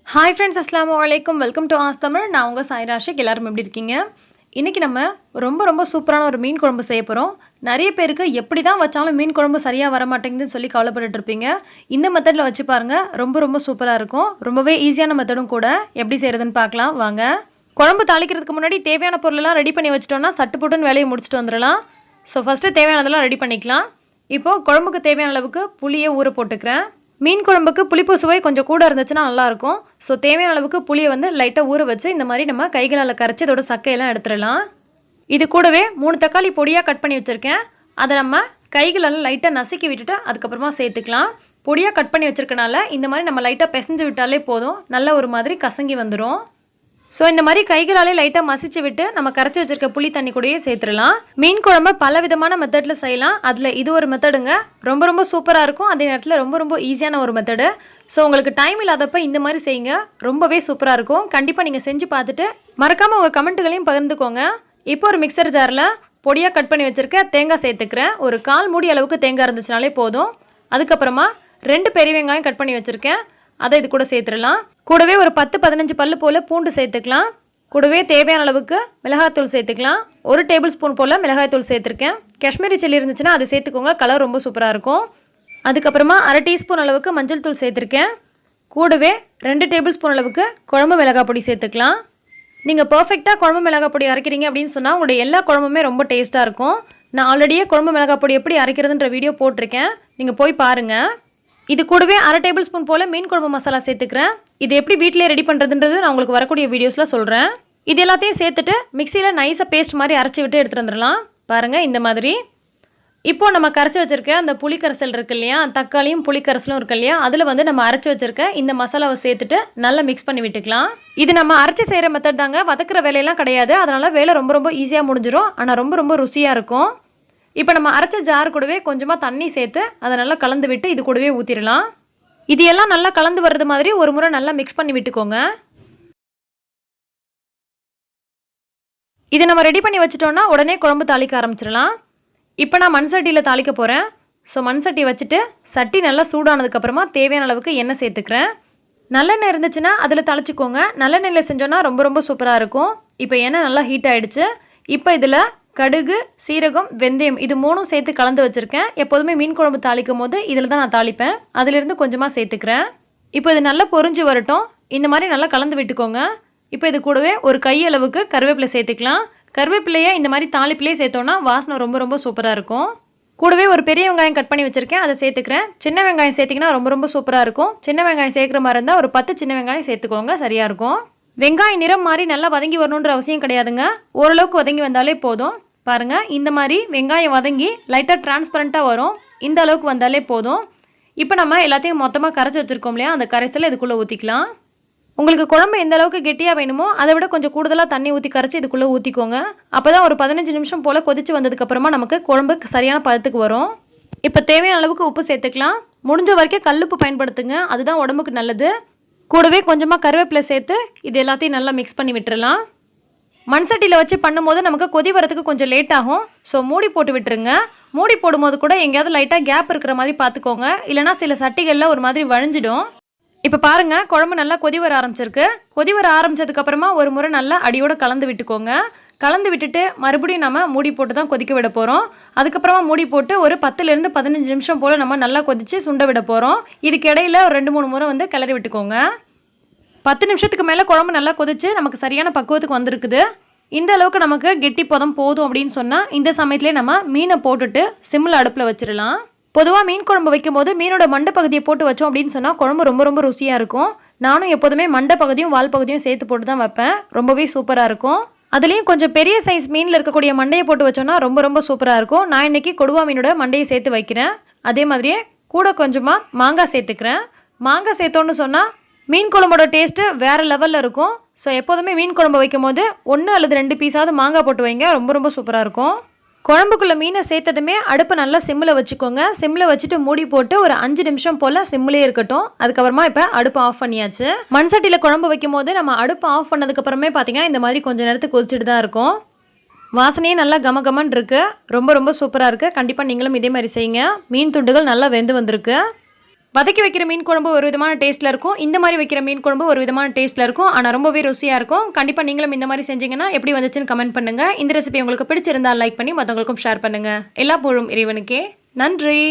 Hi friends, அஸ்ஸலாமு அலைக்கும். Welcome to as Tamil. நான் உங்கள் சாய் ராஷிக். எல்லாரும் எப்படி இருக்கீங்க? இன்றைக்கி நம்ம ரொம்ப சூப்பரான ஒரு மீன் குழம்பு செய்ய போகிறோம். நிறைய பேருக்கு எப்படி தான் வச்சாலும் மீன் குழம்பு சரியாக வர மாட்டேங்குதுன்னு சொல்லி கவலைப்பட்டுட்டு இருப்பீங்க. இந்த மெத்தடில் வச்சு பாருங்கள், ரொம்ப சூப்பராக இருக்கும். ரொம்பவே ஈஸியான மெத்தடும் கூட. எப்படி செய்கிறதுன்னு பார்க்கலாம் வாங்க. குழம்பு தாளிக்கிறதுக்கு முன்னாடி தேவையான பொருளெல்லாம் ரெடி பண்ணி வச்சிட்டோன்னா சட்டு புட்டுன்னு வேலையை முடிச்சுட்டு வந்துடலாம். ஸோ ஃபஸ்ட்டு தேவையானதெல்லாம் ரெடி பண்ணிக்கலாம். இப்போது குழம்புக்கு தேவையான அளவுக்கு புளியை ஊற போட்டுக்கிறேன். மீன் குழம்புக்கு புளிப்பு சுவை கொஞ்சம் கூட இருந்துச்சுன்னா நல்லாயிருக்கும். ஸோ தேவையான அளவுக்கு புளியை லைட்டாக ஊற வச்சு இந்த மாதிரி நம்ம கைகளால் கரைச்சி இதோட சக்கையெல்லாம் எடுத்துடலாம். இது கூடவே 3 தக்காளி பொடியாக கட் பண்ணி வச்சுருக்கேன். அதை நம்ம கைகளால் லைட்டாக நசுக்கி விட்டுட்டு அதுக்கப்புறமா சேர்த்துக்கலாம். பொடியாக கட் பண்ணி வச்சுருக்கனால இந்த மாதிரி நம்ம லைட்டாக பிசைஞ்சு விட்டாலே போதும், நல்ல ஒரு மாதிரி கசங்கி வந்துடும். ஸோ இந்த மாதிரி கைகளாலே லைட்டாக மசிச்சு விட்டு நம்ம கரைச்சி வச்சிருக்க புளி தண்ணி கூடயே சேர்த்துடலாம். மீன் குழம்பு பல விதமான மெத்தடில் செய்யலாம். அதில் இது ஒரு மெத்தடுங்க. ரொம்ப சூப்பராக இருக்கும். அதே நேரத்தில் ரொம்ப ஈஸியான ஒரு மெத்தடு. ஸோ உங்களுக்கு டைம் இல்லாதப்ப இந்த மாதிரி செய்யுங்க, ரொம்பவே சூப்பராக இருக்கும். கண்டிப்பாக நீங்கள் செஞ்சு பார்த்துட்டு மறக்காமல் உங்கள் கமெண்ட்டுகளையும் பகிர்ந்துக்கோங்க. இப்போ ஒரு மிக்சர் ஜாரில் பொடியாக கட் பண்ணி வச்சுருக்க தேங்காய் சேர்த்துக்கிறேன். ஒரு 1/4 மூடி அளவுக்கு தேங்காய் இருந்துச்சுனாலே போதும். அதுக்கப்புறமா 2 பெரிய வெங்காயம் கட் பண்ணி வச்சுருக்கேன், அதை இது கூட சேர்த்துடலாம். கூடவே ஒரு 10-15 பல்லு போல் பூண்டு சேர்த்துக்கலாம். கூடவே தேவையான அளவுக்கு மிளகாய்த்தூள் சேர்த்துக்கலாம். 1 டேபிள் ஸ்பூன் போல் மிளகாய்த்தூள் சேர்த்துருக்கேன். காஷ்மீரி சில்லி இருந்துச்சுன்னா அதை சேர்த்துக்கோங்க, கலர் ரொம்ப சூப்பராக இருக்கும். அதுக்கப்புறமா 1/2 டீஸ்பூன் அளவுக்கு மஞ்சள் தூள் சேர்த்துருக்கேன். கூடவே 2 டேபிள் ஸ்பூன் அளவுக்கு குழம்பு மிளகாய் பொடி சேர்த்துக்கலாம். நீங்கள் பர்ஃபெக்டாக குழம்பு மிளகாய் பொடி அரைக்கிறீங்க அப்படின்னு சொன்னால் உங்களுடைய எல்லா குழம்புமே ரொம்ப டேஸ்ட்டாக இருக்கும். நான் ஆல்ரெடியே குழம்பு மிளகாய் பொடி எப்படி அரைக்கிறதுன்ற வீடியோ போட்டிருக்கேன், நீங்கள் போய் பாருங்கள். இது கூடவே 1/2 டேபிள் ஸ்பூன் போல் மீன் குழம்பு மசாலா சேர்த்துக்கிறேன். இது எப்படி வீட்டிலே ரெடி பண்ணுறதுன்றது நான் உங்களுக்கு வரக்கூடிய வீடியோஸில் சொல்கிறேன். இது எல்லாத்தையும் சேர்த்துட்டு மிக்சியில் நைஸாக பேஸ்ட் மாதிரி அரைச்சி விட்டு எடுத்துகிட்டு வந்துடலாம். பாருங்கள் இந்த மாதிரி. இப்போது நம்ம கரைச்சி வச்சுருக்க அந்த புளிக்கரைசல் இருக்கு இல்லையா, தக்காளியும் புளிக்கரைசலும் இருக்கு இல்லையா, அதில் நம்ம அரைச்சி வச்சுருக்க இந்த மசாலாவை சேர்த்துட்டு நல்லா மிக்ஸ் பண்ணி விட்டுக்கலாம். இது நம்ம அரைச்சி செய்கிற மெத்தட் தாங்க, வதக்கிற வேலையெல்லாம் கிடையாது. அதனால் வேலை ரொம்ப ஈஸியாக முடிஞ்சிடும். ஆனால் ரொம்ப ருசியாக இருக்கும். இப்போ நம்ம அரைச்ச ஜார் கூடவே கொஞ்சமாக தண்ணி சேர்த்து அதை நல்லா கலந்து விட்டு இது கூடவே ஊற்றிடலாம். இது எல்லாம் நல்லா கலந்து வர்றது மாதிரி ஒரு முறை நல்லா மிக்ஸ் பண்ணி விட்டுக்கோங்க. இதை நம்ம ரெடி பண்ணி வச்சுட்டோன்னா உடனே குழம்பு தாளிக்க ஆரம்பிச்சிடலாம். இப்போ நான் மண் சட்டியில் தாளிக்க போகிறேன். ஸோ மண் சட்டி வச்சுட்டு சட்டி நல்லா சூடானதுக்கப்புறமா தேவையான அளவுக்கு எண்ணெய் சேர்த்துக்கிறேன். நல்லெண்ணெய் இருந்துச்சுன்னா அதில் தாளிச்சிக்கோங்க. நல்லெண்ணெயில் செஞ்சோன்னா ரொம்ப சூப்பராக இருக்கும். இப்போ எண்ணெய் நல்லா ஹீட் ஆகிடுச்சு. இப்போ இதில் கடுகு, சீரகம், வெந்தயம் இது 3ம் சேர்த்து கலந்து வச்சுருக்கேன். எப்போதுமே மீன் குழம்பு தாளிக்கும் போது இதில் தான் நான் தாளிப்பேன். அதிலிருந்து கொஞ்சமாக சேர்த்துக்கிறேன். இப்போ இது நல்லா பொரிஞ்சு வரட்டும். இந்த மாதிரி நல்லா கலந்து விட்டுக்கோங்க. இப்போ இது கூடவே ஒரு கையளவுக்கு கருவேப்பிலை சேர்த்துக்கலாம். கருவேப்பிலையை இந்த மாதிரி தாளிப்பிலே சேர்த்தோன்னா வாசனை ரொம்ப சூப்பராக இருக்கும். கூடவே ஒரு பெரிய வெங்காயம் கட் பண்ணி வச்சுருக்கேன், அதை சேர்த்துக்கிறேன். சின்ன வெங்காயம் சேர்த்திங்கன்னா ரொம்ப சூப்பராக இருக்கும். சின்ன வெங்காயம் சேர்க்குற மாதிரி இருந்தால் ஒரு 10 சின்ன வெங்காயம் சேர்த்துக்கோங்க, சரியாக இருக்கும். வெங்காயம் நிறம் மாதிரி நல்லா வதங்கி வரணுன்ற அவசியம் கிடையாதுங்க. ஓரளவுக்கு வதங்கி வந்தாலே போதும். பாருங்கள் இந்த மாதிரி வெங்காயம் வதங்கி லைட்டாக டிரான்ஸ்பரண்ட்டாக வரும். இந்த அளவுக்கு வந்தாலே போதும். இப்போ நம்ம எல்லாத்தையும் மொத்தமாக கரைச்சி வச்சுருக்கோம் இல்லையா, அந்த கரைசலை இதுக்குள்ளே ஊற்றிக்கலாம். உங்களுக்கு குழம்பு எந்த அளவுக்கு கெட்டியாக வேணுமோ அதை விட கொஞ்சம் கூடுதலாக தண்ணி ஊற்றி கரைச்சி இதுக்குள்ளே ஊற்றிக்கோங்க. அப்போ தான் ஒரு 15 நிமிஷம் போல் கொதித்து வந்ததுக்கப்புறமா நமக்கு குழம்பு சரியான பதத்துக்கு வரும். இப்போ தேவையான அளவுக்கு உப்பு சேர்த்துக்கலாம். முடிஞ்ச வரைக்கும் கல்லுப்பு பயன்படுத்துங்க, அதுதான் உடம்புக்கு நல்லது. கூடவே கொஞ்சமாக கருவேப்பிலை சேர்த்து இது எல்லாத்தையும் நல்லா மிக்ஸ் பண்ணி விட்டுறலாம். மண் சட்டியில் வச்சு பண்ணும்போது நமக்கு கொதி வரதுக்கு கொஞ்சம் லேட் ஆகும். ஸோ மூடி போட்டு விட்டுருங்க. மூடி போடும்போது கூட எங்கேயாவது லைட்டாக கேப் இருக்கிற மாதிரி பார்த்துக்கோங்க, இல்லைனா சில சட்டிகளில் ஒரு மாதிரி வழிஞ்சிடும். இப்போ பாருங்கள் குழம்பு நல்லா கொதி வர ஆரம்பிச்சிருக்கு. கொதி வர ஆரம்பித்ததுக்கப்புறமா ஒரு முறை நல்லா அடியோடு கலந்து விட்டுக்கோங்க. கலந்து விட்டுட்டு மறுபடியும் நம்ம மூடி போட்டு தான் கொதிக்க விட போகிறோம். அதுக்கப்புறமா மூடி போட்டு ஒரு 10லேருந்து 15 நிமிஷம் போல் நம்ம நல்லா கொதித்து சுண்ட விட போகிறோம். இதுக்கு இடையில் ஒரு 2-3 முறை கிளறி விட்டுக்கோங்க. 10 நிமிஷத்துக்கு மேலே குழம்பு நல்லா கொதிச்சு நமக்கு சரியான பக்குவத்துக்கு வந்திருக்குது. இந்த அளவுக்கு நமக்கு கெட்டி பதம் போதும் அப்படின்னு சொன்னால் இந்த சமயத்துலேயே நம்ம மீனை போட்டுட்டு சிம்மில் அடுப்பில் வச்சிடலாம். பொதுவாக மீன் குழம்பு வைக்கும் போது மீனோட மண்டை பகுதியை போட்டு வச்சோம் அப்படின்னு சொன்னால் குழம்பு ரொம்ப ருசியாக இருக்கும். நானும் எப்போதுமே மண்டை பகுதியும் வால் பகுதியும் சேர்த்து போட்டு தான் வைப்பேன். ரொம்பவே சூப்பராக இருக்கும். அதுலேயும் கொஞ்சம் பெரிய சைஸ் மீனில் இருக்கக்கூடிய மண்டையை போட்டு வச்சோன்னா ரொம்ப சூப்பராக இருக்கும். நான் இன்றைக்கி கொடுவா மீனோட மண்டையை சேர்த்து வைக்கிறேன். அதே மாதிரியே கூட கொஞ்சமாக மாங்காய் சேர்த்துக்கிறேன். மாங்காய் சேர்த்தோன்னு சொன்னால் மீன் குழம்போட டேஸ்ட்டு வேறு லெவலில் இருக்கும். ஸோ எப்போதுமே மீன் குழம்பு வைக்கும் போது 1 அல்லது 2 பீஸாவது மாங்காய் போட்டு வைங்க, ரொம்ப சூப்பராக இருக்கும். குழம்புக்குள்ளே மீனை சேர்த்ததுமே அடுப்பை நல்லா சிம்மில் வச்சுக்கோங்க. சிம்மில் வச்சுட்டு மூடி போட்டு ஒரு 5 நிமிஷம் போல் சிம்மிலே இருக்கட்டும். அதுக்கப்புறமா இப்போ அடுப்பு ஆஃப் பண்ணியாச்சு. மண் சட்டியில் குழம்பு வைக்கும் போது நம்ம அடுப்பு ஆஃப் பண்ணதுக்கப்புறமே பார்த்தீங்கன்னா இந்த மாதிரி கொஞ்சம் நேரத்துக்கு கொதிச்சுட்டு தான் இருக்கும். வாசனையே நல்லா கமகமன்னு இருக்குது. ரொம்ப சூப்பராக இருக்குது. கண்டிப்பாக நீங்களும் இதே மாதிரி செய்யுங்க. மீன் துண்டுகள் நல்லா வெந்து வந்திருக்கு. வதக்கி வைக்கிற மீன் குழம்பு ஒரு விதமான டேஸ்ட்டில் இருக்கும், இந்த மாதிரி வைக்கிற மீன் குழம்பு ஒரு விதமான டேஸ்ட்டில் இருக்கும். ஆனால் ரொம்பவே ருசியாக இருக்கும். கண்டிப்பாக நீங்களும் இந்த மாதிரி செஞ்சீங்கன்னா எப்படி வந்துச்சுன்னு கமெண்ட் பண்ணுங்கள். இந்த ரெசிபி உங்களுக்கு பிடிச்சிருந்தால் லைக் பண்ணி மற்றவங்களுக்கும் ஷேர் பண்ணுங்கள். எல்லா புகழும் இறைவனுக்கே. நன்றி.